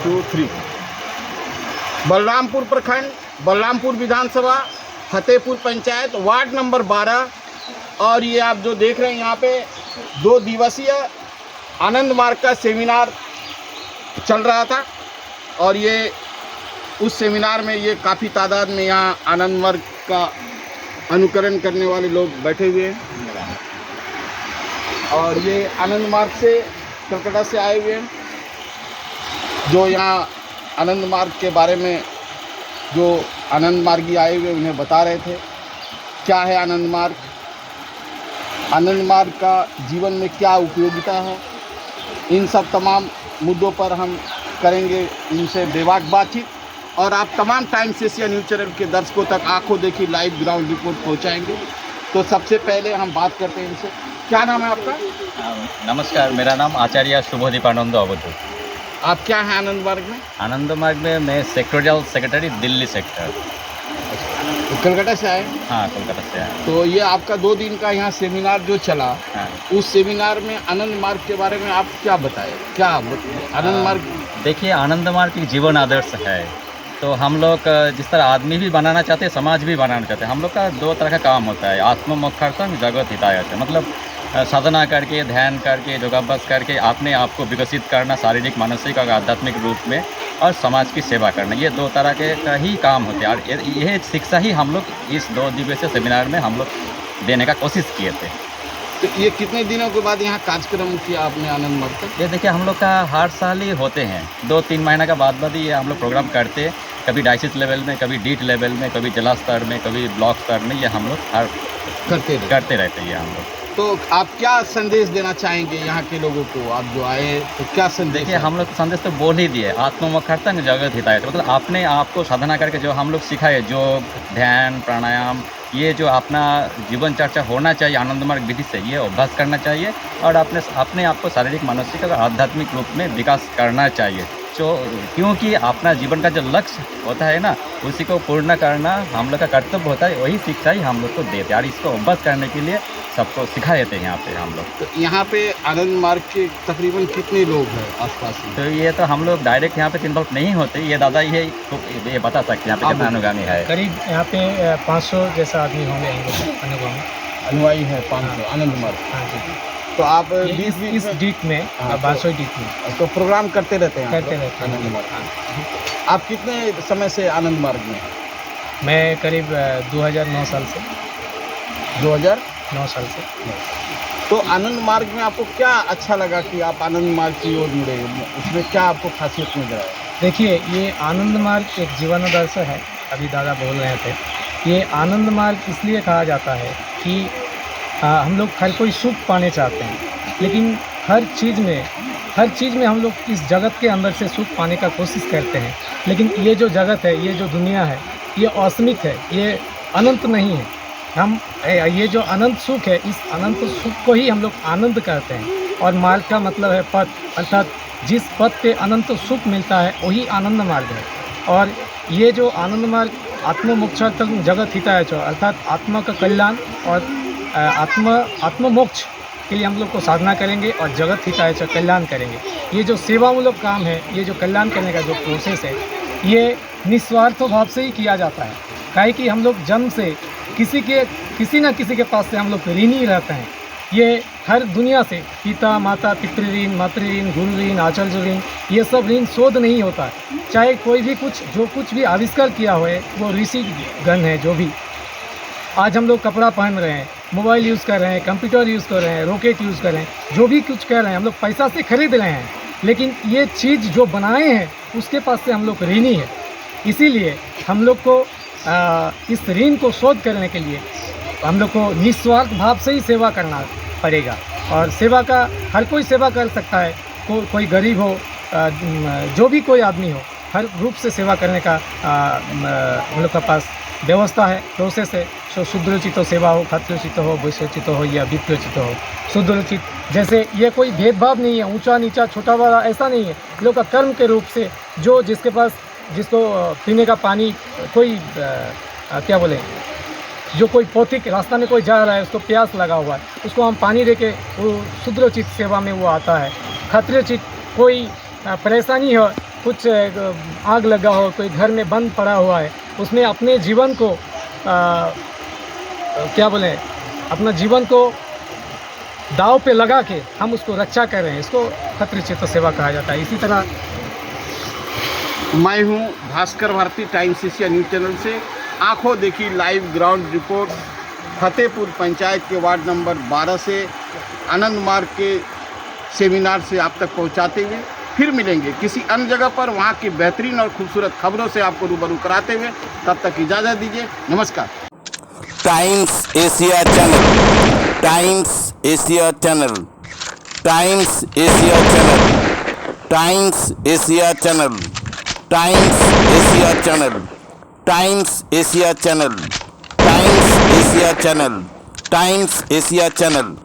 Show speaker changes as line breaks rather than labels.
2 3 बलरामपुर प्रखंड, बलरामपुर विधानसभा, Fatehpur panchayat, ward number 12। और ये आप जो देख रहे हैं यहाँ पे 2 दिवसीय आनंद मार्ग का सेमिनार चल रहा था। और ये उस सेमिनार में ये काफ़ी तादाद में यहाँ आनंद मार्ग का अनुकरण करने वाले लोग बैठे हुए हैं। और ये आनंद मार्ग से कलकत्ता से आए हुए हैं, जो यहाँ आनंद मार्ग के बारे में जो आनंद मार्गी आए हुए उन्हें बता रहे थे क्या है आनंद मार्ग, आनंद मार्ग का जीवन में क्या उपयोगिता है। इन सब तमाम मुद्दों पर हम करेंगे इनसे बेबाक बातचीत, और आप तमाम टाइम्स एशिया न्यूज़ चैनल के दर्शकों तक आंखों देखी लाइव ग्राउंड रिपोर्ट पहुंचाएंगे। तो सबसे पहले हम बात करते हैं इनसे। क्या नाम है आपका?
नमस्कार, मेरा नाम आचार्य शुभदीपानंद अवधूत।
आप क्या हैं आनंद मार्ग में?
आनंद मार्ग में मैं सेक्टोरियल सेक्रेटरी दिल्ली सेक्टर।
तो कलकत्ता से आए?
हाँ, कोलकाता से आया।
तो ये आपका 2 दिन का यहाँ सेमिनार जो चला,
हाँ।
उस सेमिनार में आनंद मार्ग के बारे में आप क्या बताए? क्या आनंद मार्ग?
देखिए, आनंद मार्ग एक जीवन आदर्श है। तो हम लोग जिस तरह आदमी भी बनाना चाहते हैं, समाज भी बनाना चाहते हैं। हम लोग का 2 तरह का काम होता है, आत्म मोक्षार्थम, जगत हितायत। मतलब साधना करके, ध्यान करके, योगाभ्यास करके अपने आप को विकसित करना, शारीरिक, मानसिक और आध्यात्मिक रूप में, और समाज की सेवा करना। ये 2 तरह के का ही काम होते हैं। और यह शिक्षा ही हम लोग इस 2 दिवसीय सेमिनार में हम लोग देने का कोशिश किए थे।
तो ये कितने दिनों के बाद यहाँ कार्यक्रम किया आपने आनंद मार्ग का?
ये देखिए, हम लोग का हर साल ही होते हैं, 2-3 महीने का बाद ही ये हम लोग प्रोग्राम करते हैं। कभी डायसिस लेवल में, कभी डीट लेवल में, कभी जिला स्तर में, कभी ब्लॉक स्तर में। ये हम लोग हर करते रहते हैं हम लोग।
तो आप क्या संदेश देना चाहेंगे यहाँ के लोगों को? आप जो आए तो क्या संदेश?
देखिए, हम लोग संदेश तो बोल ही दिए, आत्मोक्षार्थम, जगत हितायत। मतलब अपने आप को साधना करके जो हम लोग सिखाए, योग, ध्यान, प्राणायाम, ये जो अपना जीवन चर्चा होना चाहिए आनंद मार्ग विधि से, ये अभ्यास करना चाहिए। और अपने आप को शारीरिक, मानसिक और आध्यात्मिक रूप में विकास करना चाहिए। तो क्योंकि अपना जीवन का जो लक्ष्य होता है ना, उसी को पूर्ण करना हम लोग का कर्तव्य होता है। वही शिक्षा ही हम लोग को देते हैं, और इसको अभ्यास करने के लिए सबको सिखा देते हैं यहाँ पे हम लोग।
तो यहाँ पे आनंद मार्ग के तकरीबन कितने लोग हैं आसपास में?
तो ये तो हम लोग डायरेक्ट यहाँ पे इन्वॉल्व नहीं होते, ये दादा ये बता सकते हैं यहाँ पे कितना अनुगामी है।
करीब यहाँ पे 500 जैसा आदमी होंगे
अनुयायी है 500 आनंद मार्ग।
हाँ जी।
तो आप
इस डीट में, बासोई डीट में
तो प्रोग्राम करते रहते हैं?
आनंद
मार्ग। आप कितने समय से आनंद मार्ग में?
मैं करीब 2009 साल से।
2009
साल से।
तो आनंद मार्ग में आपको क्या अच्छा लगा कि आप आनंद मार्ग की ओर जुड़े? उसमें क्या आपको खासियत नजर आया?
देखिए, ये आनंद मार्ग एक जीवन आदर्श है। अभी दादा बोल रहे थे, ये आनंद मार्ग इसलिए कहा जाता है कि हम लोग हर कोई सुख पाने चाहते हैं, लेकिन हर चीज़ में हम लोग इस जगत के अंदर से सुख पाने का कोशिश करते हैं। लेकिन ये जो जगत है, ये जो दुनिया है, ये असीमित है, ये अनंत नहीं है। हम ये जो अनंत सुख है, इस अनंत सुख को ही हम लोग आनंद करते हैं। और मार्ग का मतलब है पथ, अर्थात जिस पथ पे अनंत सुख मिलता है वही आनंद मार्ग है। और ये जो आनंद मार्ग आत्मोक्षार्थम जगत हिताय च, अर्थात आत्मा का कल्याण और आत्म मोक्ष के लिए हम लोग को साधना करेंगे, और जगत हिताय च, कल्याण करेंगे। ये जो सेवामूलक काम है, ये जो कल्याण करने का जो प्रोसेस है, ये निस्वार्थ भाव से ही किया जाता है। काहे कि हम लोग जन्म से किसी न किसी के पास से हम लोग ऋणी रहते हैं। ये हर दुनिया से पिता, माता, पितृ ऋण, मातृ ऋण, गुरु ऋण, आचार्य ऋण, ये सब ऋण शोध नहीं होता है। चाहे कोई भी जो कुछ भी आविष्कार किया हुआ है, वो ऋषि गण है। जो भी आज हम लोग कपड़ा पहन रहे हैं, मोबाइल यूज़ कर रहे हैं, कंप्यूटर यूज़ कर रहे हैं, रॉकेट यूज़ कर रहे हैं, जो भी कुछ कर रहे हैं हम लोग पैसा से खरीद रहे हैं। लेकिन ये चीज़ जो बनाए हैं उसके पास से हम लोग ऋणी है। इसीलिए हम लोग को इस ऋण को शोध करने के लिए हम लोग को निस्वार्थ भाव से ही सेवा करना पड़ेगा। और सेवा का हर कोई सेवा कर सकता है, कोई गरीब हो, जो भी कोई आदमी हो, हर रूप से सेवा करने का हम लोग के पास व्यवस्था है, प्रोसेस है। सो शुद्धोचित सेवा हो, क्षत्रियोचित हो, वैश्योचित हो या विप्रोचित हो। शुद्धोचित जैसे ये कोई भेदभाव नहीं है, ऊंचा नीचा, छोटा बड़ा, ऐसा नहीं है। लोग का कर्म के रूप से जो जिसको पीने का पानी, कोई क्या बोले, जो कोई पौथिक रास्ता में कोई जा रहा है, उसको प्यास लगा हुआ है, उसको हम पानी दे के वो शुद्धोचित सेवा में वो आता है। क्षत्रियोचित कोई परेशानी हो, कुछ आग लगा हो, कोई घर में बंद पड़ा हुआ है, उसमें अपने जीवन को क्या बोलें, अपना जीवन को दाव पे लगा के हम उसको रक्षा कर रहे हैं, इसको खत्री चित्त सेवा कहा जाता है। इसी तरह
मैं हूं Bhaskar Bharti, Times Asia News channel से आंखों देखी live ground report Fatehpur panchayat के वार्ड नंबर 12 से आनंद मार्ग के सेमिनार से आप तक पहुंचाते हुए फिर मिलेंगे किसी अन्य जगह पर, वहां की बेहतरीन और खूबसूरत खबरों से आपको रूबरू कराते हुए। तब तक इजाज़त दीजिए, नमस्कार।
Times Asia channel, times Asia channel, times Asia channel, times Asia channel, times Asia channel, times Asia channel, times Asia channel, times Asia channel.